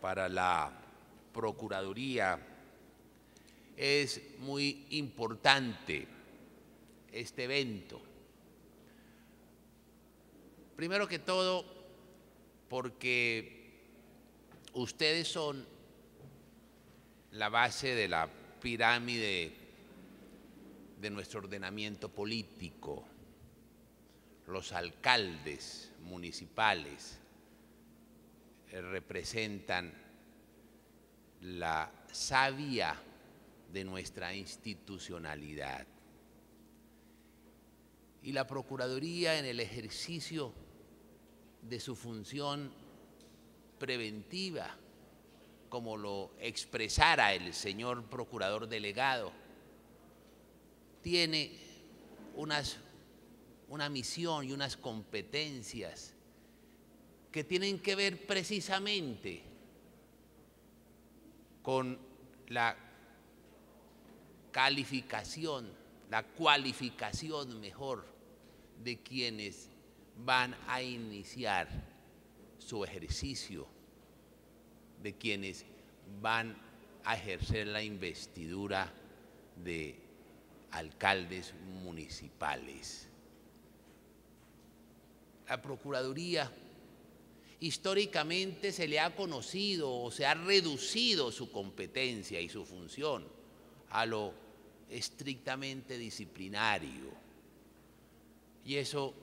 para la Procuraduría es muy importante este evento. Primero que todo, porque ustedes son la base de la pirámide de nuestro ordenamiento político. Los alcaldes municipales representan la savia de nuestra institucionalidad. Y la Procuraduría, en el ejercicio de su función preventiva, como lo expresara el señor procurador delegado, tiene una misión y unas competencias que tienen que ver precisamente con la calificación, la cualificación mejor de quienes van a iniciar su ejercicio, de quienes van a ejercer la investidura de alcaldes municipales. La Procuraduría históricamente se le ha conocido o se ha reducido su competencia y su función a lo estrictamente disciplinario. Y eso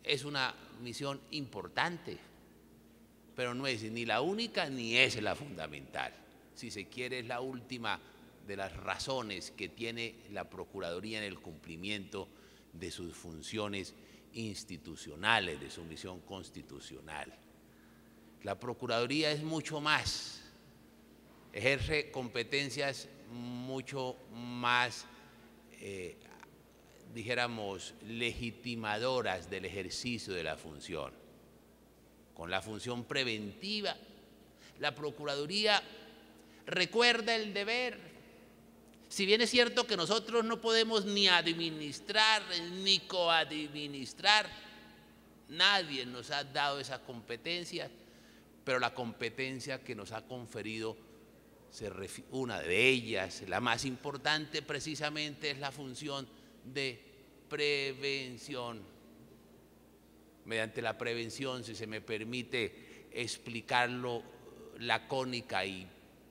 es una misión importante, pero no es ni la única ni es la fundamental. Si se quiere, es la última de las razones que tiene la Procuraduría en el cumplimiento de sus funciones institucionales, de su misión constitucional. La Procuraduría es mucho más, ejerce competencias mucho más, dijéramos, legitimadoras del ejercicio de la función. Con la función preventiva, la Procuraduría recuerda el deber. Si bien es cierto que nosotros no podemos ni administrar ni coadministrar, nadie nos ha dado esa competencia, pero la competencia que nos ha conferido, una de ellas, la más importante precisamente, es la función de prevención. Mediante la prevención, si se me permite explicarlo lacónica y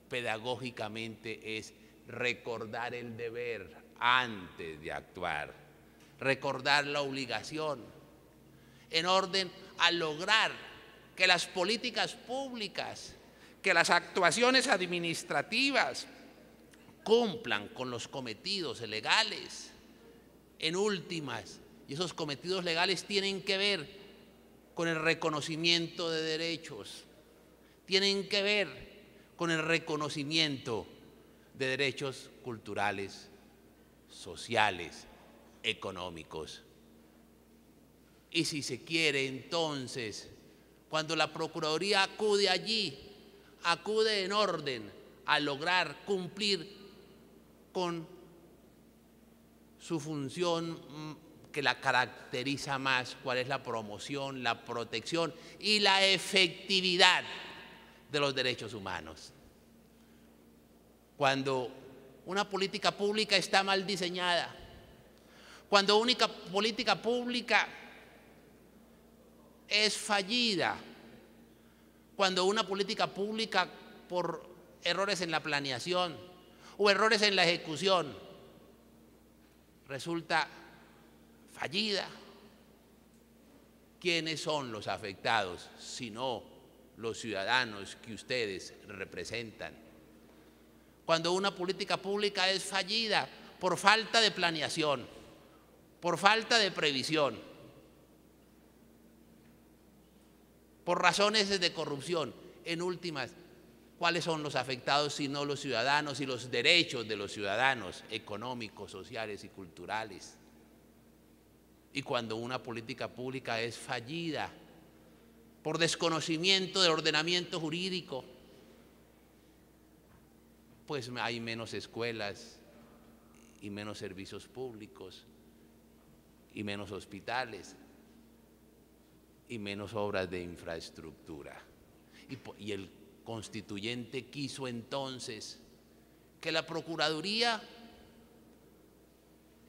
pedagógicamente, es recordar el deber antes de actuar, recordar la obligación, en orden a lograr que las políticas públicas, que las actuaciones administrativas cumplan con los cometidos legales. En últimas, y esos cometidos legales tienen que ver con el reconocimiento de derechos, tienen que ver con el reconocimiento de derechos culturales, sociales, económicos. Y si se quiere, entonces, cuando la Procuraduría acude allí, acude en orden a lograr cumplir con su función que la caracteriza más, cuál es la promoción, la protección y la efectividad de los derechos humanos. Cuando una política pública está mal diseñada, cuando una política pública es fallida, cuando una política pública, por errores en la planeación o errores en la ejecución, resulta fallida, ¿quiénes son los afectados sino los ciudadanos que ustedes representan? Cuando una política pública es fallida por falta de planeación, por falta de previsión, por razones de corrupción, en últimas, ¿cuáles son los afectados sino los ciudadanos y los derechos de los ciudadanos económicos, sociales y culturales? Y cuando una política pública es fallida por desconocimiento del ordenamiento jurídico, pues hay menos escuelas y menos servicios públicos y menos hospitales y menos obras de infraestructura. Y el constituyente quiso entonces que la Procuraduría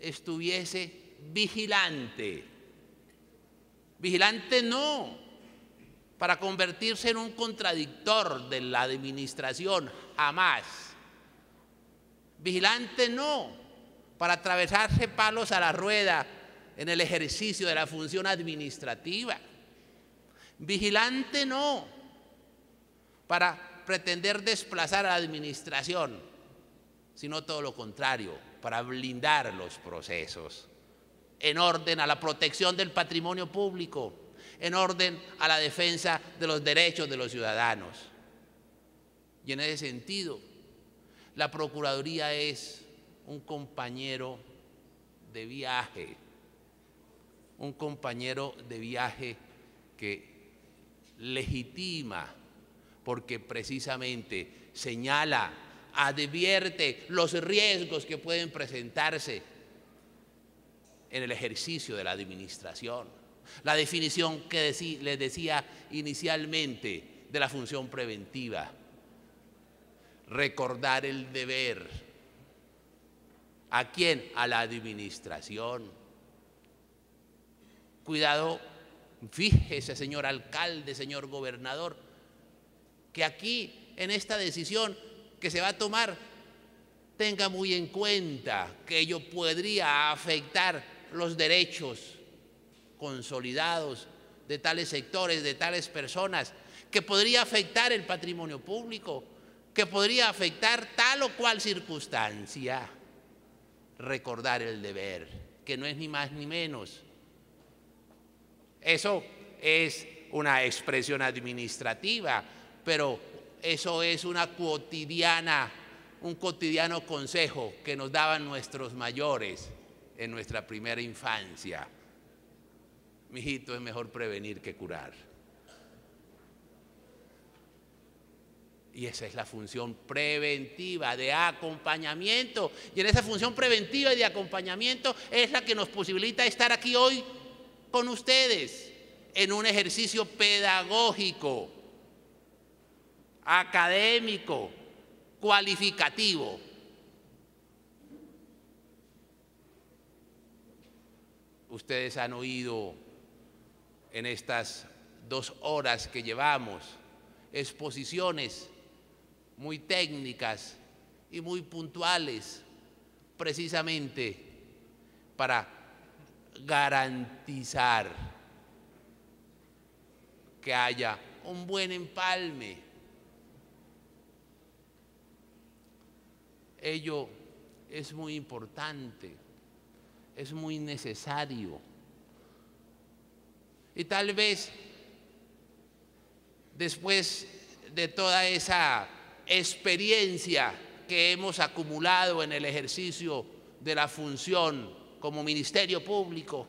estuviese vigilante. Vigilante no para convertirse en un contradictor de la administración, jamás. Vigilante no para atravesarse palos a la rueda en el ejercicio de la función administrativa. Vigilante no para pretender desplazar a la administración, sino todo lo contrario, para blindar los procesos en orden a la protección del patrimonio público, en orden a la defensa de los derechos de los ciudadanos. Y en ese sentido, la Procuraduría es un compañero de viaje, que legitima, porque precisamente señala, advierte los riesgos que pueden presentarse en el ejercicio de la administración. La definición que les decía inicialmente de la función preventiva: recordar el deber. ¿A quién? A la administración. Cuidado, fíjese, señor alcalde, señor gobernador, que aquí, en esta decisión que se va a tomar, tenga muy en cuenta que ello podría afectar los derechos consolidados de tales sectores, de tales personas, que podría afectar el patrimonio público, que podría afectar tal o cual circunstancia. Recordar el deber, que no es ni más ni menos. Eso es una expresión administrativa, pero eso es un cotidiano consejo que nos daban nuestros mayores en nuestra primera infancia. Mijito, es mejor prevenir que curar. Y esa es la función preventiva de acompañamiento. Y en esa función preventiva y de acompañamiento es la que nos posibilita estar aquí hoy con ustedes en un ejercicio pedagógico, académico, cualificativo. Ustedes han oído en estas 2 horas que llevamos exposiciones muy técnicas y muy puntuales, precisamente para garantizar que haya un buen empalme. Ello es muy importante, es muy necesario. Y tal vez después de toda esa experiencia que hemos acumulado en el ejercicio de la función como Ministerio Público,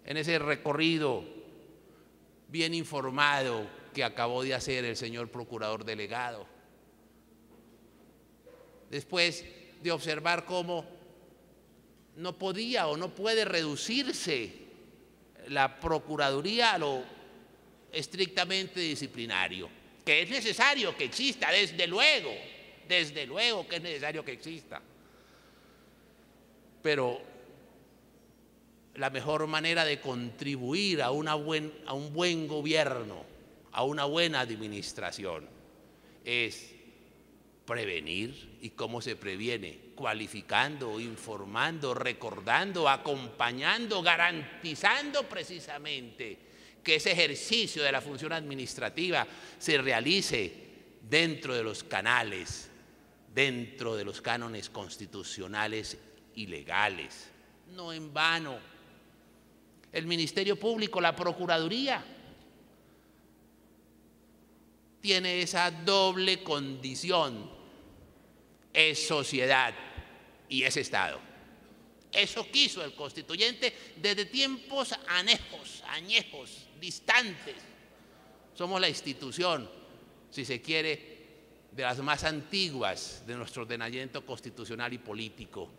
en ese recorrido bien informado que acabó de hacer el señor Procurador Delegado, después de observar cómo no podía o no puede reducirse la Procuraduría a lo estrictamente disciplinario, que es necesario que exista, desde luego que es necesario que exista, pero la mejor manera de contribuir a un buen gobierno, a una buena administración, es prevenir. ¿Y cómo se previene? Cualificando, informando, recordando, acompañando, garantizando precisamente que ese ejercicio de la función administrativa se realice dentro de los canales, dentro de los cánones constitucionales y legales. No en vano, el Ministerio Público, la Procuraduría, tiene esa doble condición: es sociedad y es Estado. Eso quiso el constituyente desde tiempos añejos, distantes. Somos la institución, si se quiere, de las más antiguas de nuestro ordenamiento constitucional y político.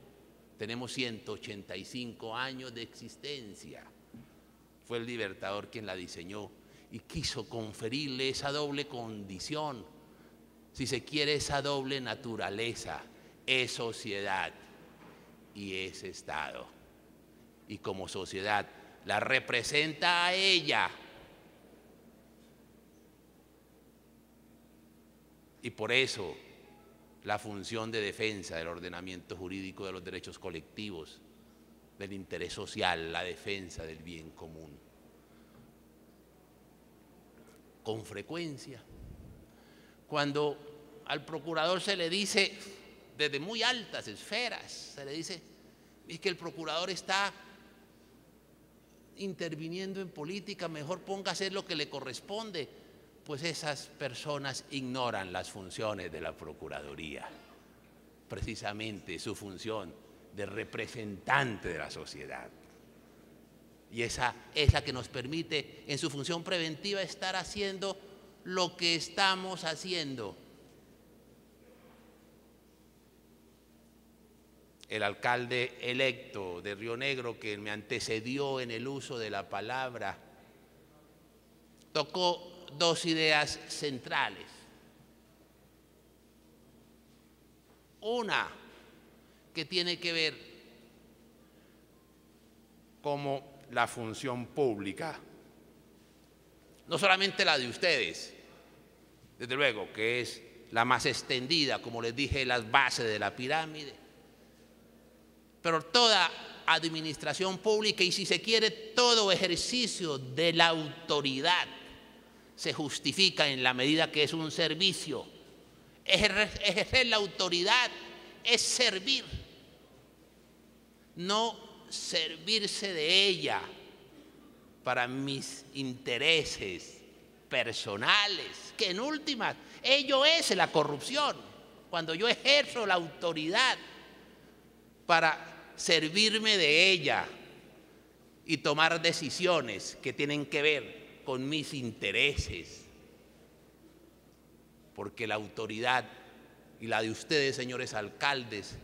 Tenemos 185 años de existencia. Fue el Libertador quien la diseñó y quiso conferirle esa doble condición, si se quiere esa doble naturaleza, es sociedad y es Estado. Y como sociedad la representa a ella. Y por eso la función de defensa del ordenamiento jurídico de los derechos colectivos, del interés social, la defensa del bien común. Con frecuencia, cuando al procurador se le dice, desde muy altas esferas, se le dice, es que el procurador está interviniendo en política, mejor ponga a hacer lo que le corresponde, pues esas personas ignoran las funciones de la Procuraduría, precisamente su función de representante de la sociedad. Y esa es la que nos permite, en su función preventiva, estar haciendo lo que estamos haciendo. El alcalde electo de Río Negro, que me antecedió en el uso de la palabra, tocó dos ideas centrales. Una que tiene que ver como la función pública, no solamente la de ustedes, desde luego, que es la más extendida, como les dije, las bases de la pirámide, pero toda administración pública y, si se quiere, todo ejercicio de la autoridad se justifica en la medida que es un servicio. Ejercer la autoridad es servir, no servirse de ella para mis intereses personales, que en últimas ello es la corrupción. Cuando yo ejerzo la autoridad para servirme de ella y tomar decisiones que tienen que ver con mis intereses, porque la autoridad, y la de ustedes, señores alcaldes,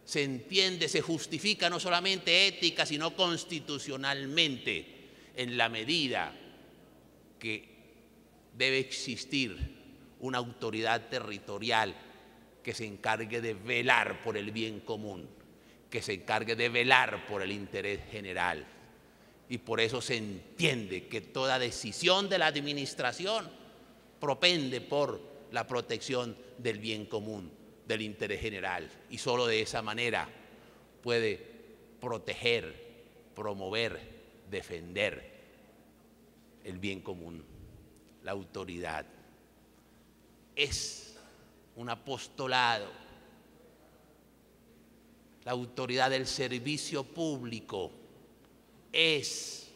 se entiende, se justifica no solamente ética, sino constitucionalmente, en la medida que debe existir una autoridad territorial que se encargue de velar por el bien común, que se encargue de velar por el interés general. Y por eso se entiende que toda decisión de la administración propende por la protección del bien común, del interés general, y solo de esa manera puede proteger, promover, defender el bien común. La autoridad es un apostolado, la autoridad del servicio público es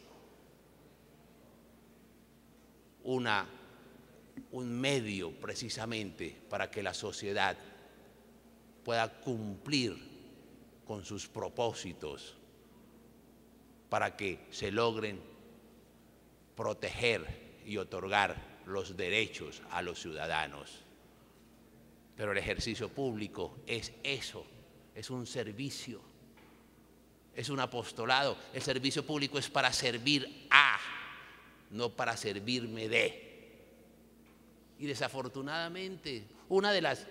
un medio precisamente para que la sociedad pueda cumplir con sus propósitos, para que se logren proteger y otorgar los derechos a los ciudadanos. Pero el ejercicio público es eso, es un servicio, es un apostolado. El servicio público es para servir a, no para servirme de. Y desafortunadamente, uno de los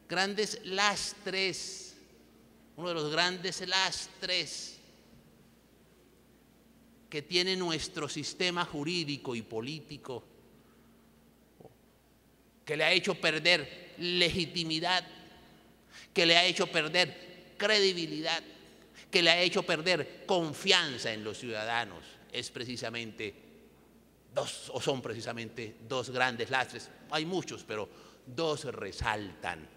grandes lastres que tiene nuestro sistema jurídico y político, que le ha hecho perder legitimidad, que le ha hecho perder credibilidad, que le ha hecho perder confianza en los ciudadanos, son precisamente dos grandes lastres. Hay muchos, pero dos resaltan.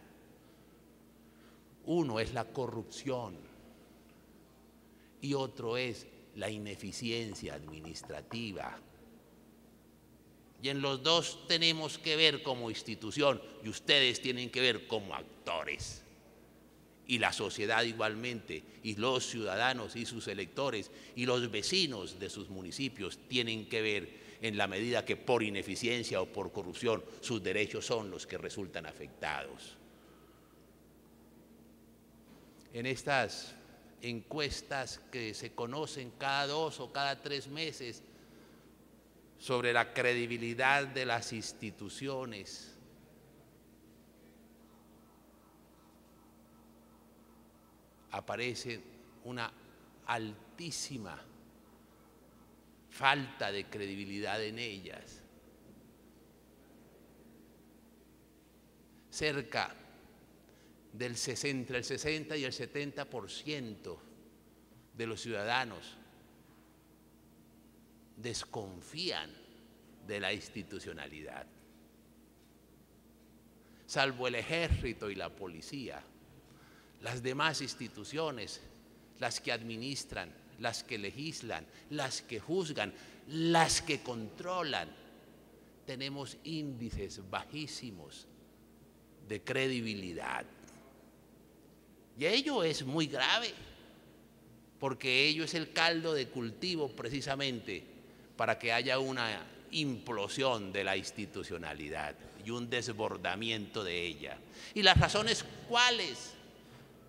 Uno es la corrupción y otro es la ineficiencia administrativa. Y en los dos tenemos que ver como institución, y ustedes tienen que ver como actores. Y la sociedad igualmente, y los ciudadanos y sus electores, y los vecinos de sus municipios tienen que ver, en la medida que por ineficiencia o por corrupción sus derechos son los que resultan afectados. En estas encuestas que se conocen cada 2 o cada 3 meses, sobre la credibilidad de las instituciones. Aparece una altísima falta de credibilidad en ellas. Cerca del 60, entre el 60 y el 70% de los ciudadanos desconfían de la institucionalidad. Salvo el ejército y la policía, las demás instituciones, las que administran, las que legislan, las que juzgan, las que controlan, tenemos índices bajísimos de credibilidad. Y ello es muy grave, porque ello es el caldo de cultivo precisamente para que haya una implosión de la institucionalidad y un desbordamiento de ella. ¿Y las razones cuáles?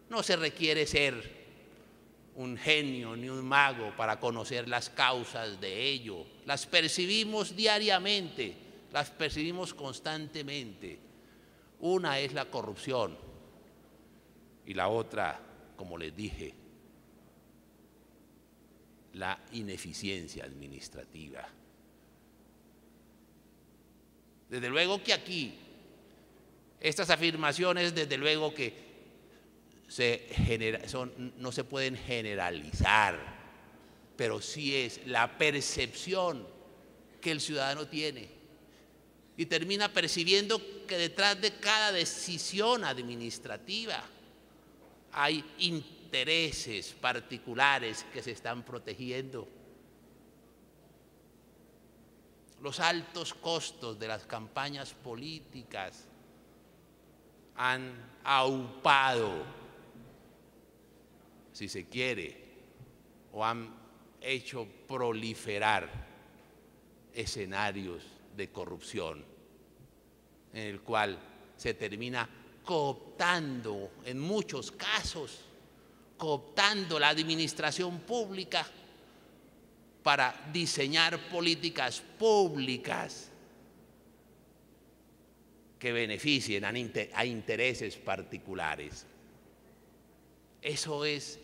No se requiere ser un genio ni un mago para conocer las causas de ello. Las percibimos diariamente, las percibimos constantemente. Una es la corrupción y la otra, como les dije, la ineficiencia administrativa. Desde luego que aquí, estas afirmaciones, desde luego que no se pueden generalizar, pero sí es la percepción que el ciudadano tiene y termina percibiendo que detrás de cada decisión administrativa hay intereses particulares que se están protegiendo. Los altos costos de las campañas políticas han aupado, si se quiere, o han hecho proliferar escenarios de corrupción, en el cual se termina cooptando, en muchos casos, cooptando la administración pública para diseñar políticas públicas que beneficien a intereses particulares. Eso es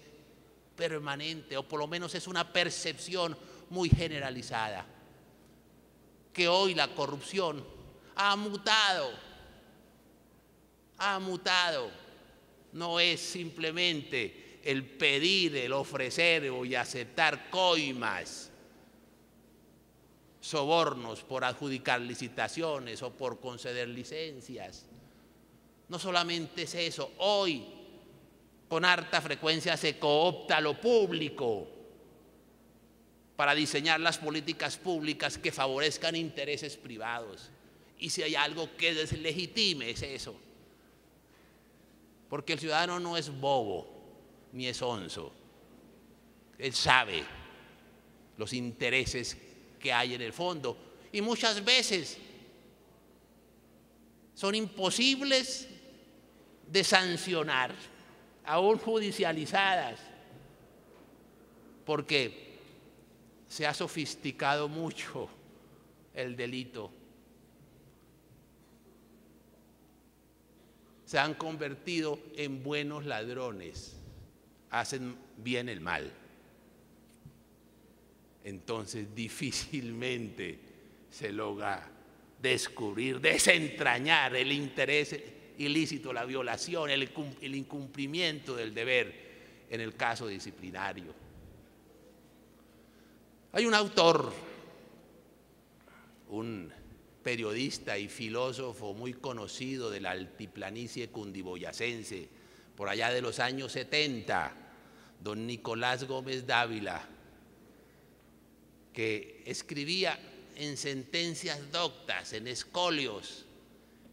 permanente, o por lo menos es una percepción muy generalizada, que hoy la corrupción ha mutado, no es simplemente el pedir, el ofrecer y aceptar coimas, sobornos por adjudicar licitaciones o por conceder licencias. No solamente es eso, hoy con harta frecuencia se coopta lo público para diseñar las políticas públicas que favorezcan intereses privados. Y si hay algo que deslegitime es eso. Porque el ciudadano no es bobo ni es onzo. Él sabe los intereses que hay en el fondo y muchas veces son imposibles de sancionar, aún judicializadas, porque se ha sofisticado mucho el delito. Se han convertido en buenos ladrones, hacen bien el mal. Entonces difícilmente se logra descubrir, desentrañar el interés ilícito, la violación, el incumplimiento del deber en el caso disciplinario. Hay un autor, un periodista y filósofo muy conocido de la altiplanicie cundiboyacense, por allá de los años 70, don Nicolás Gómez Dávila, que escribía en sentencias doctas, en escolios,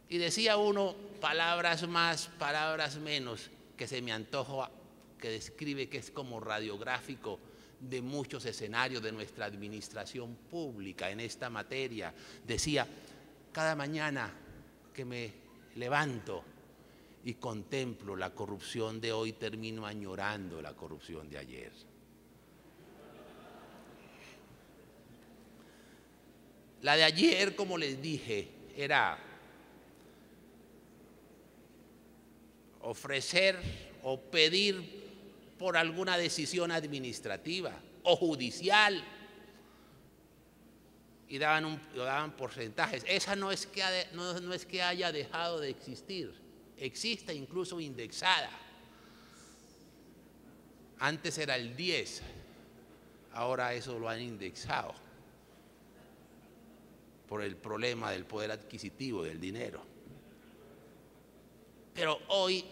y decía uno, palabras más, palabras menos, que se me antoja, que describe que es como radiográfico de muchos escenarios de nuestra administración pública en esta materia. Decía, cada mañana que me levanto y contemplo la corrupción de hoy, termino añorando la corrupción de ayer. La de ayer, como les dije, era ofrecer o pedir por alguna decisión administrativa o judicial y daban porcentajes. Esa no es que haya dejado de existir, existe incluso indexada. Antes era el 10, ahora eso lo han indexado por el problema del poder adquisitivo del dinero. Pero hoy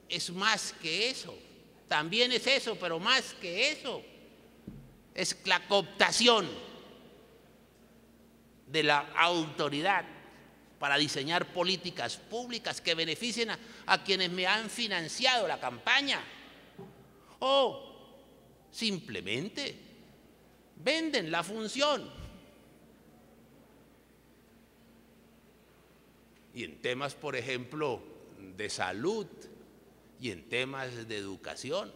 es más que eso, también es eso, pero más que eso. Es la cooptación de la autoridad para diseñar políticas públicas que beneficien a quienes me han financiado la campaña. O simplemente venden la función. Y en temas, por ejemplo, de salud, y en temas de educación,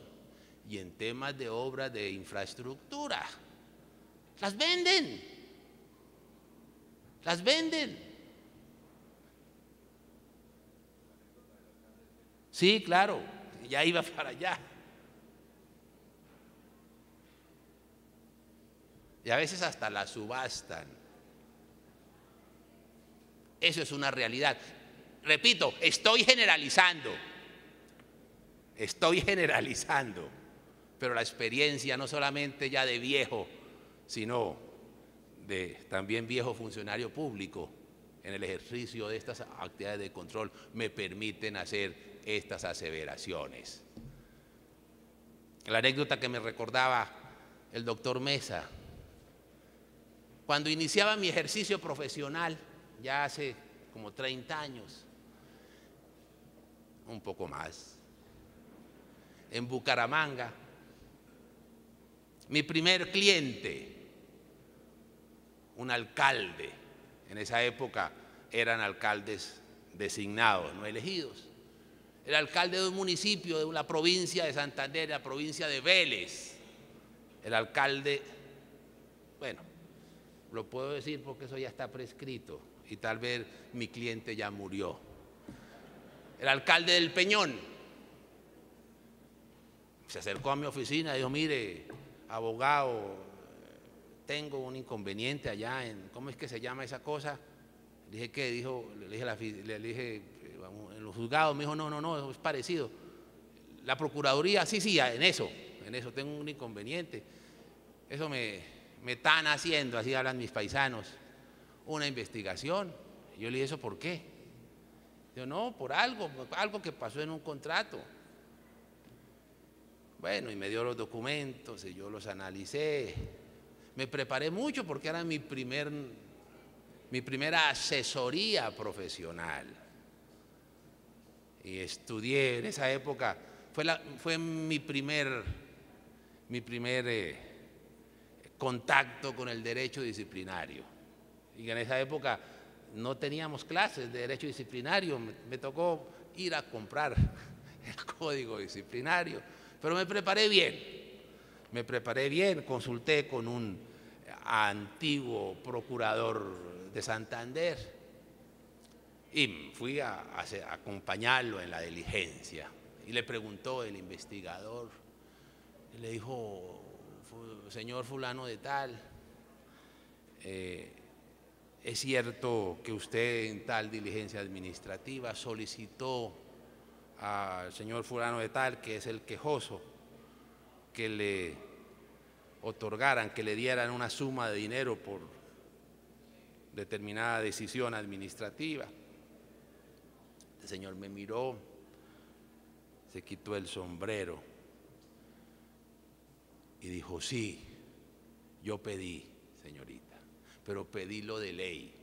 y en temas de obras de infraestructura, las venden. Las venden. Sí, claro, ya iba para allá. Y a veces hasta la subastan. Eso es una realidad. Repito, estoy generalizando, pero la experiencia no solamente ya de viejo, sino de también viejo funcionario público en el ejercicio de estas actividades de control me permiten hacer estas aseveraciones. La anécdota que me recordaba el doctor Mesa, cuando iniciaba mi ejercicio profesional, ya hace como 30 años, un poco más, en Bucaramanga, mi primer cliente, un alcalde, en esa época eran alcaldes designados, no elegidos, el alcalde de un municipio de la provincia de Santander, la provincia de Vélez, el alcalde, bueno, lo puedo decir porque eso ya está prescrito y tal vez mi cliente ya murió, el alcalde del Peñón se acercó a mi oficina y dijo: mire, abogado, tengo un inconveniente allá en, ¿cómo es que se llama esa cosa? Le dije, ¿qué? Le dije, en los juzgados. Me dijo, no, es parecido. La Procuraduría, sí, en eso tengo un inconveniente. Eso me están haciendo, así hablan mis paisanos, una investigación. Yo le dije, ¿eso por qué? Yo, no, por algo que pasó en un contrato. Bueno, y me dio los documentos y yo los analicé. Me preparé mucho porque era mi primera asesoría profesional. Y estudié en esa época, fue mi primer contacto con el derecho disciplinario. Y en esa época no teníamos clases de derecho disciplinario, me tocó ir a comprar el código disciplinario, pero me preparé bien, consulté con un antiguo procurador de Santander y fui a acompañarlo en la diligencia. Y le preguntó el investigador, y le dijo: señor fulano de tal, ¿es cierto que usted en tal diligencia administrativa solicitó al señor fulano de tal, que es el quejoso, que le otorgaran, que le dieran una suma de dinero por determinada decisión administrativa? El señor me miró, se quitó el sombrero y dijo: sí, yo pedí, señorita, pero pedí lo de ley.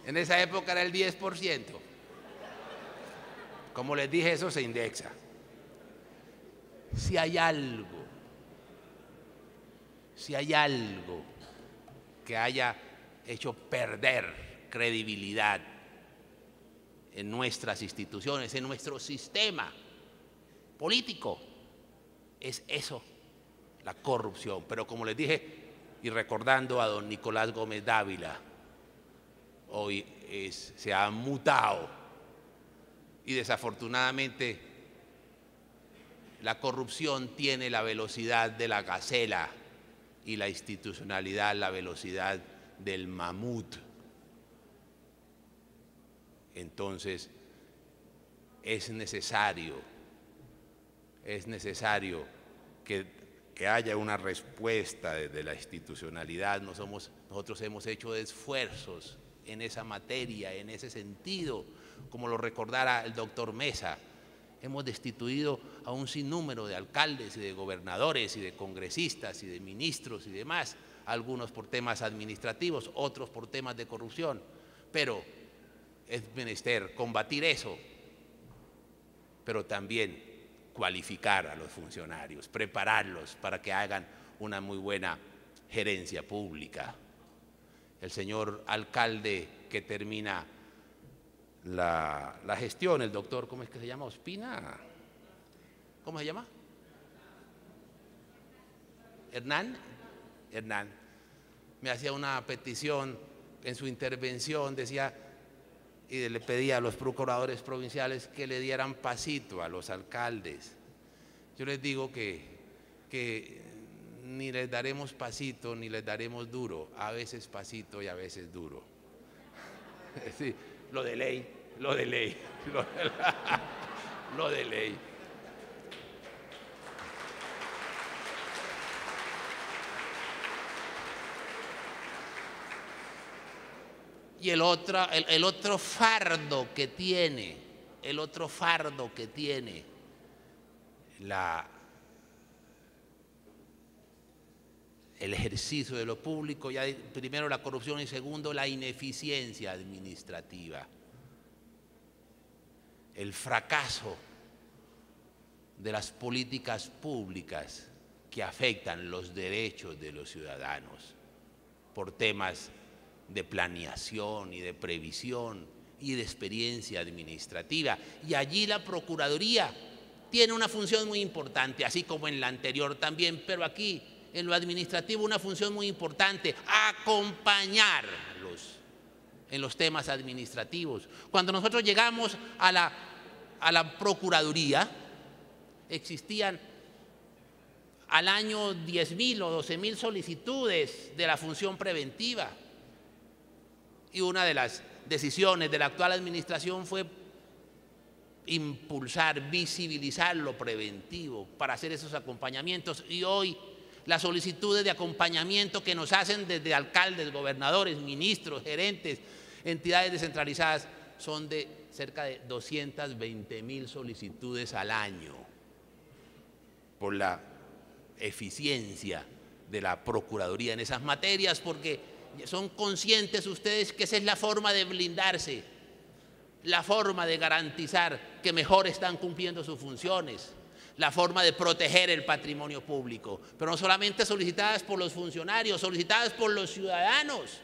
En esa época era el 10%. Como les dije, eso se indexa. Si hay algo que haya hecho perder credibilidad en nuestras instituciones, en nuestro sistema, político. Es eso, la corrupción. Pero como les dije, y recordando a don Nicolás Gómez Dávila, hoy se ha mutado y desafortunadamente la corrupción tiene la velocidad de la gacela y la institucionalidad la velocidad del mamut. Entonces es necesario que haya una respuesta desde la institucionalidad. Nosotros hemos hecho esfuerzos en esa materia, en ese sentido, como lo recordara el doctor Mesa. Hemos destituido a un sinnúmero de alcaldes y de gobernadores y de congresistas y de ministros y demás, algunos por temas administrativos, otros por temas de corrupción, pero es menester combatir eso, pero también cualificar a los funcionarios, prepararlos para que hagan una muy buena gerencia pública. El señor alcalde que termina la gestión, el doctor, ¿cómo es que se llama? Ospina, ¿cómo se llama? Hernán, me hacía una petición en su intervención, decía, y le pedía a los procuradores provinciales que le dieran pasito a los alcaldes. Yo les digo que ni les daremos pasito ni les daremos duro, a veces pasito y a veces duro. Sí, lo de ley. Y el otro fardo que tiene, el ejercicio de lo público, ya primero la corrupción y segundo la ineficiencia administrativa, el fracaso de las políticas públicas que afectan los derechos de los ciudadanos por temas de planeación y de previsión y de experiencia administrativa. Y allí la Procuraduría tiene una función muy importante, así como en la anterior también, pero aquí en lo administrativo una función muy importante: acompañarlos en los temas administrativos. Cuando nosotros llegamos a la Procuraduría, existían al año 10.000 o 12.000 solicitudes de la función preventiva. Y una de las decisiones de la actual administración fue impulsar, visibilizar lo preventivo para hacer esos acompañamientos. Y hoy las solicitudes de acompañamiento que nos hacen desde alcaldes, gobernadores, ministros, gerentes, entidades descentralizadas, son de cerca de 220.000 solicitudes al año, por la eficiencia de la Procuraduría en esas materias, porque son conscientes ustedes que esa es la forma de blindarse, la forma de garantizar que mejor están cumpliendo sus funciones, la forma de proteger el patrimonio público, pero no solamente solicitadas por los funcionarios, solicitadas por los ciudadanos,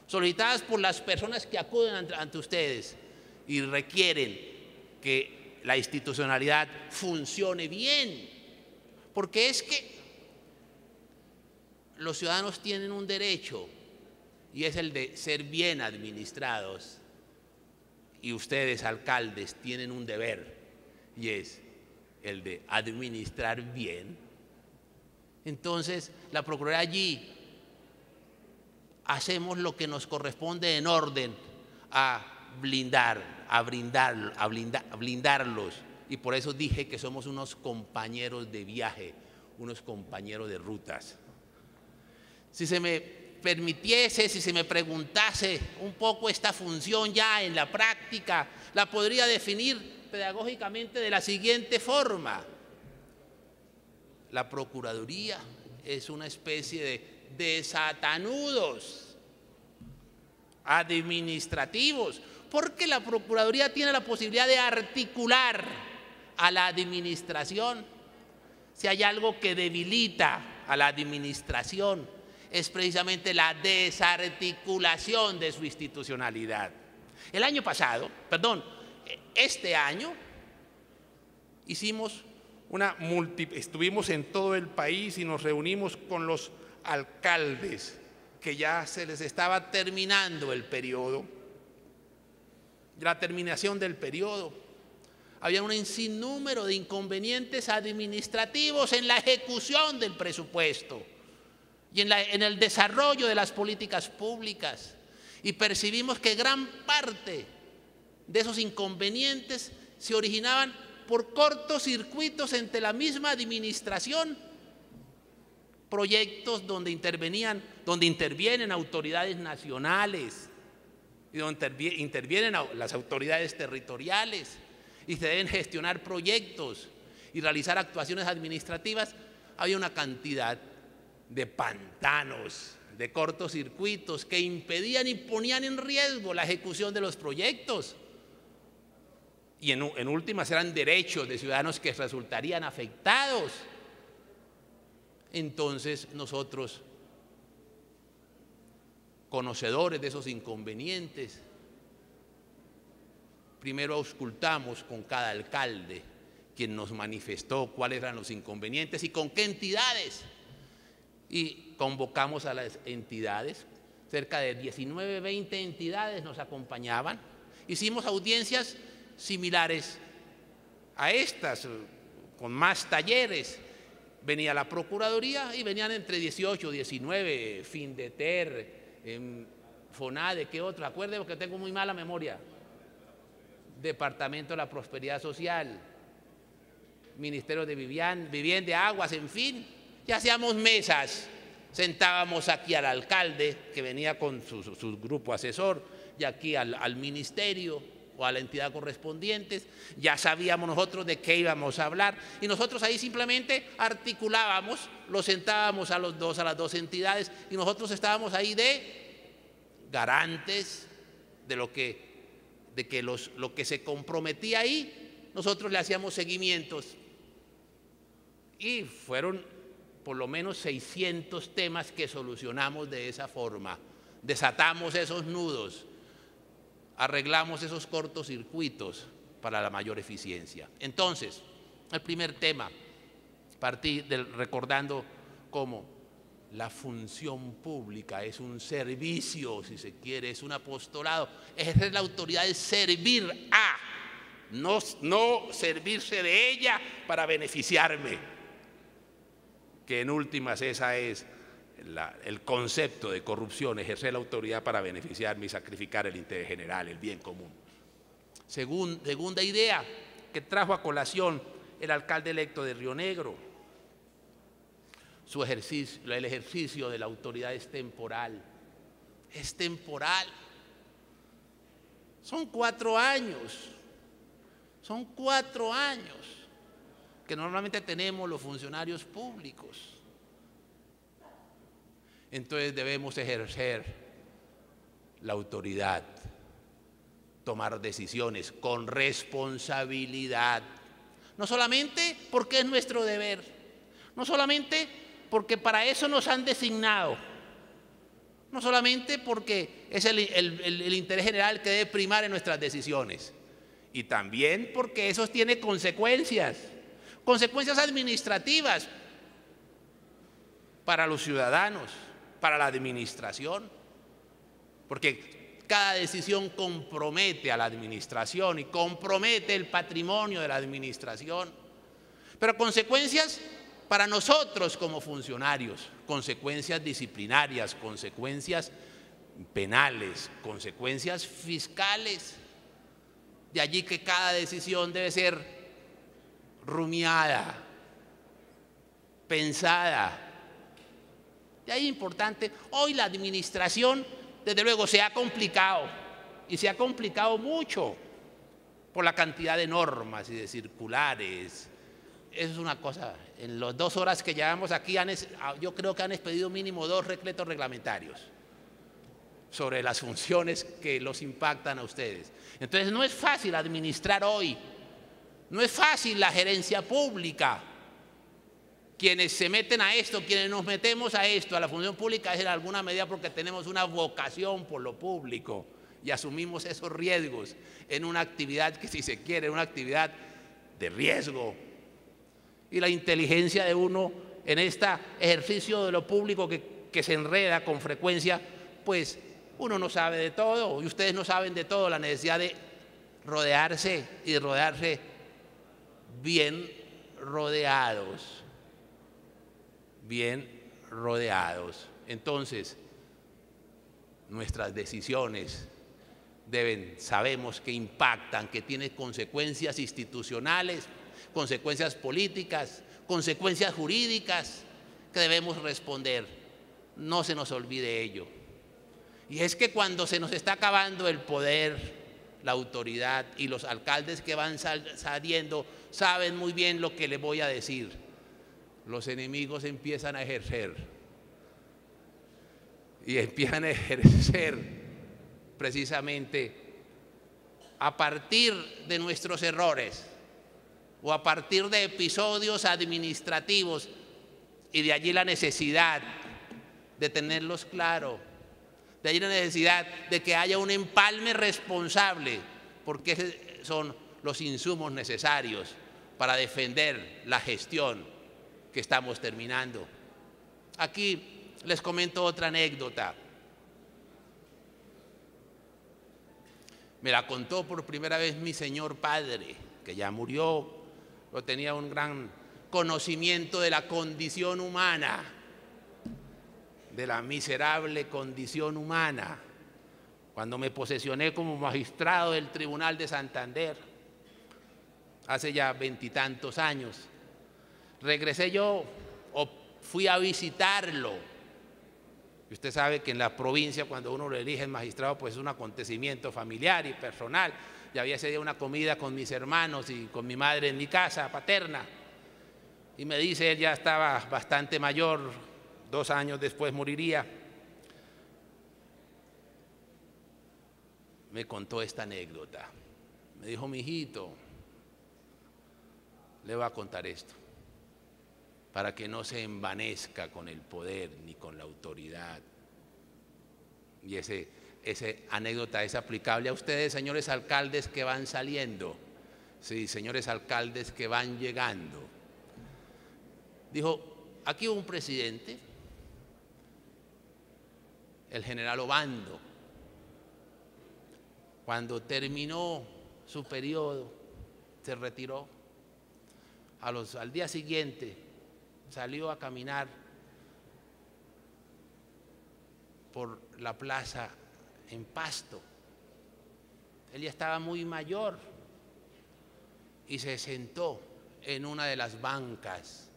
solicitadas por las personas que acuden ante ustedes y requieren que la institucionalidad funcione bien, porque es que los ciudadanos tienen un derecho y es el de ser bien administrados, y ustedes, alcaldes, tienen un deber y es el de administrar bien. Entonces, la Procuraduría allí hacemos lo que nos corresponde en orden a blindarlos, y por eso dije que somos unos compañeros de viaje, unos compañeros de rutas. Si se me permitiese, si se me preguntase un poco esta función ya en la práctica, la podría definir pedagógicamente de la siguiente forma: la Procuraduría es una especie de desatanudos administrativos, porque la Procuraduría tiene la posibilidad de articular a la administración. Si hay algo que debilita a la administración, es precisamente la desarticulación de su institucionalidad. Este año hicimos estuvimos en todo el país y nos reunimos con los alcaldes, que ya se les estaba terminando el periodo. La terminación del periodo, había un sinnúmero de inconvenientes administrativos en la ejecución del presupuesto y en el desarrollo de las políticas públicas. Y percibimos que gran parte de esos inconvenientes se originaban por cortocircuitos entre la misma administración, proyectos donde intervienen autoridades nacionales y donde intervienen las autoridades territoriales y se deben gestionar proyectos y realizar actuaciones administrativas. Había una cantidad de pantanos, de cortocircuitos que impedían y ponían en riesgo la ejecución de los proyectos. Y en últimas eran derechos de ciudadanos que resultarían afectados. Entonces nosotros, conocedores de esos inconvenientes, primero auscultamos con cada alcalde, quien nos manifestó cuáles eran los inconvenientes y con qué entidades. Y convocamos a las entidades, cerca de 19, 20 entidades nos acompañaban. Hicimos audiencias similares a estas, con más talleres. Venía la Procuraduría y venían entre 18, 19, Findeter, FONADE, ¿qué otro? Acuérdense que tengo muy mala memoria. Departamento de la Prosperidad Social, Ministerio de Vivienda, Aguas, en fin. Y hacíamos mesas, sentábamos aquí al alcalde, que venía con su grupo asesor, y aquí al ministerio o a la entidad correspondientes. Ya sabíamos nosotros de qué íbamos a hablar y nosotros ahí simplemente articulábamos, los sentábamos a las dos entidades y nosotros estábamos ahí de garantes de lo que se comprometía ahí. Nosotros le hacíamos seguimientos y fueron por lo menos 600 temas que solucionamos de esa forma. Desatamos esos nudos, arreglamos esos cortocircuitos para la mayor eficiencia. Entonces, el primer tema, partí recordando cómo la función pública es un servicio, si se quiere, es un apostolado. Ejercer la autoridad es servir a, no servirse de ella para beneficiarme, que en últimas esa es el concepto de corrupción, ejercer la autoridad para beneficiarme y sacrificar el interés general, el bien común. Segunda idea que trajo a colación el alcalde electo de Río Negro: el ejercicio de la autoridad es temporal. Es temporal. Son 4 años. Son 4 años que normalmente tenemos los funcionarios públicos. Entonces debemos ejercer la autoridad, tomar decisiones con responsabilidad, no solamente porque es nuestro deber, no solamente porque para eso nos han designado, no solamente porque es el interés general que debe primar en nuestras decisiones, y también porque eso tiene consecuencias administrativas para los ciudadanos, para la administración, porque cada decisión compromete a la administración y compromete el patrimonio de la administración, pero consecuencias para nosotros como funcionarios, consecuencias disciplinarias, consecuencias penales, consecuencias fiscales. De allí que cada decisión debe ser rumiada, pensada. De ahí importante, hoy la administración desde luego se ha complicado y se ha complicado mucho por la cantidad de normas y de circulares. Eso es una cosa, en las 2 horas que llevamos aquí yo creo que han expedido mínimo 2 decretos reglamentarios sobre las funciones que los impactan a ustedes. Entonces no es fácil administrar hoy, no es fácil la gerencia pública. Quienes se meten a esto, quienes nos metemos a esto, a la función pública, es en alguna medida porque tenemos una vocación por lo público y asumimos esos riesgos en una actividad que, si se quiere, una actividad de riesgo. y la inteligencia de uno en este ejercicio de lo público que se enreda con frecuencia, pues uno no sabe de todo y ustedes no saben de todo. La necesidad de rodearse y de rodearse bien rodeados, bien rodeados. Entonces, nuestras decisiones sabemos que impactan, que tienen consecuencias institucionales, consecuencias políticas, consecuencias jurídicas, que debemos responder. No se nos olvide ello. Y es que cuando se nos está acabando el poder, la autoridad y los alcaldes que van saliendo saben muy bien lo que les voy a decir. Los enemigos empiezan a ejercer. Y empiezan a ejercer precisamente a partir de nuestros errores o a partir de episodios administrativos, y de allí la necesidad de tenerlos claro, de allí la necesidad de que haya un empalme responsable, porque esos son los insumos necesarios para defender la gestión que estamos terminando. Aquí les comento otra anécdota. Me la contó por primera vez mi señor padre, que ya murió, pero tenía un gran conocimiento de la condición humana, de la miserable condición humana. Cuando me posesioné como magistrado del Tribunal de Santander, hace ya 20 y tantos años, regresé yo o fui a visitarlo. Y usted sabe que en la provincia, cuando uno lo elige magistrado, pues es un acontecimiento familiar y personal. Y había ese día una comida con mis hermanos y con mi madre en mi casa paterna. Y me dice, él ya estaba bastante mayor, 2 años después moriría. Me contó esta anécdota. Me dijo, mi hijito, le voy a contar esto, para que no se envanezca con el poder ni con la autoridad. Y esa anécdota es aplicable a ustedes, señores alcaldes que van saliendo, sí, señores alcaldes que van llegando. Dijo, aquí hubo un presidente, el general Obando. Cuando terminó su periodo, se retiró. Al día siguiente salió a caminar por la plaza en Pasto. Él ya estaba muy mayor y se sentó en una de las bancas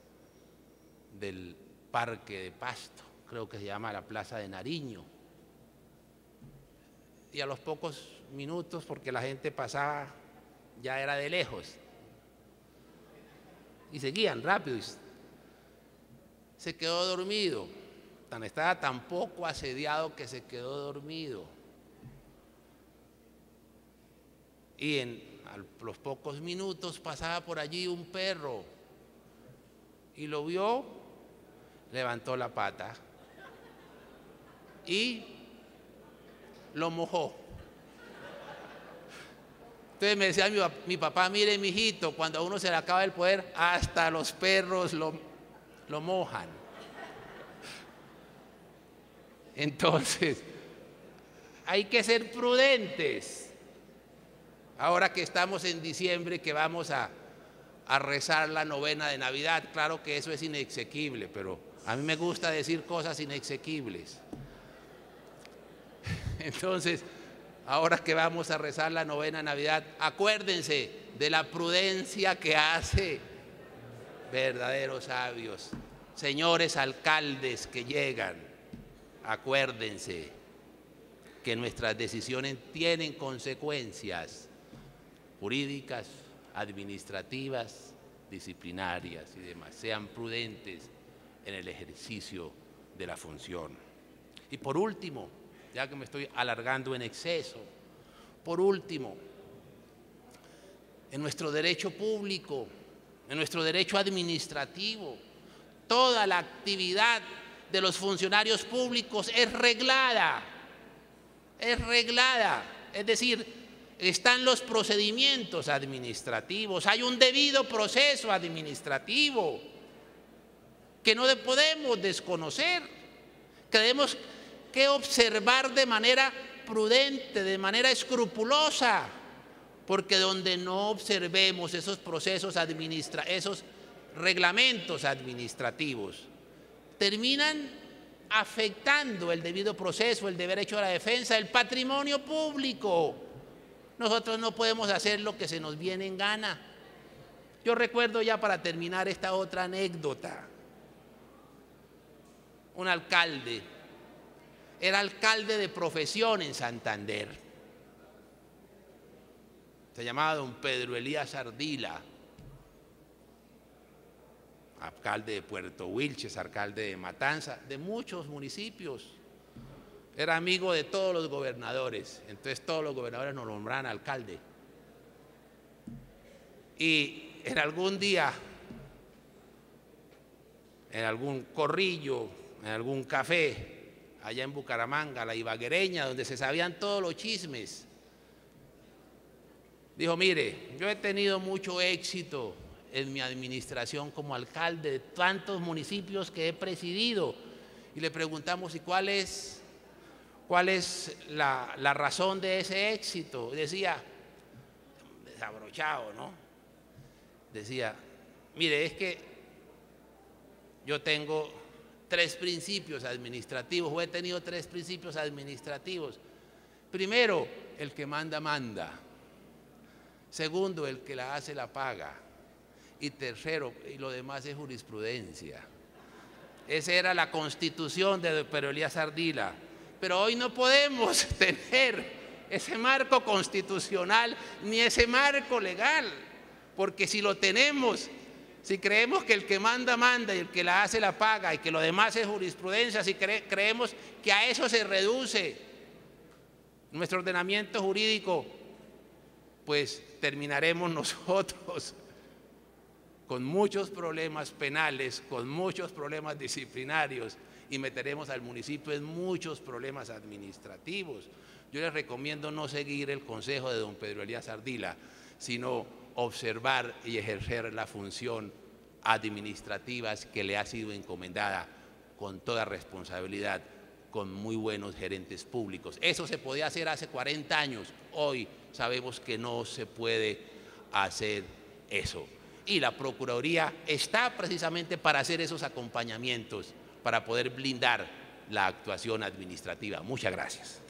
del parque de Pasto, creo que se llama la Plaza de Nariño. Y a los pocos minutos, porque la gente pasaba, ya era de lejos, y seguían rápido, y se quedó dormido. Estaba tan poco asediado que se quedó dormido. Y a los pocos minutos pasaba por allí un perro y lo vio, levantó la pata y lo mojó. Entonces me decía mi papá, mire, mijito, cuando a uno se le acaba el poder, hasta los perros lo mojan. Entonces, hay que ser prudentes. Ahora que estamos en diciembre, que vamos a rezar la novena de Navidad, claro que eso es inexequible, pero a mí me gusta decir cosas inexequibles. Entonces, ahora que vamos a rezar la novena de Navidad, acuérdense de la prudencia que hace verdaderos sabios. Señores alcaldes que llegan, acuérdense que nuestras decisiones tienen consecuencias jurídicas, administrativas, disciplinarias y demás. Sean prudentes en el ejercicio de la función. Y por último, ya que me estoy alargando en exceso, por último, en nuestro derecho público, en nuestro derecho administrativo, toda la actividad de los funcionarios públicos es reglada, es decir, están los procedimientos administrativos, hay un debido proceso administrativo que no podemos desconocer, que tenemos que observar de manera prudente, de manera escrupulosa, porque donde no observemos esos procesos esos reglamentos administrativos, terminan afectando el debido proceso, el deber hecho a la defensa, el patrimonio público. Nosotros no podemos hacer lo que se nos viene en gana. Yo recuerdo, ya para terminar, esta otra anécdota. Un alcalde, era alcalde de profesión en Santander. Se llamaba don Pedro Elías Ardila, alcalde de Puerto Wilches, alcalde de Matanza, de muchos municipios. Era amigo de todos los gobernadores, entonces todos los gobernadores nos nombraban alcalde. Y en algún día, en algún corrillo, en algún café, allá en Bucaramanga, la Ibaguereña, donde se sabían todos los chismes, dijo: mire, yo he tenido mucho éxito en mi administración como alcalde de tantos municipios que he presidido. Y le preguntamos: ¿y cuál es la razón de ese éxito? Y decía, desabrochado, ¿no? Decía: mire, es que yo tengo 3 principios administrativos, o he tenido 3 principios administrativos. Primero, el que manda, manda. Segundo, el que la hace, la paga. Y tercero, y lo demás es jurisprudencia. Esa era la constitución de Pedro Elías Ardila. Pero hoy no podemos tener ese marco constitucional ni ese marco legal, porque si lo tenemos, si creemos que el que manda, manda, y el que la hace, la paga, y que lo demás es jurisprudencia, si creemos que a eso se reduce nuestro ordenamiento jurídico, pues terminaremos nosotros con muchos problemas penales, con muchos problemas disciplinarios, y meteremos al municipio en muchos problemas administrativos. Yo les recomiendo no seguir el consejo de don Pedro Elías Ardila, sino observar y ejercer la función administrativa que le ha sido encomendada con toda responsabilidad, con muy buenos gerentes públicos. Eso se podía hacer hace 40 años, hoy sabemos que no se puede hacer eso. Y la Procuraduría está precisamente para hacer esos acompañamientos, para poder blindar la actuación administrativa. Muchas gracias.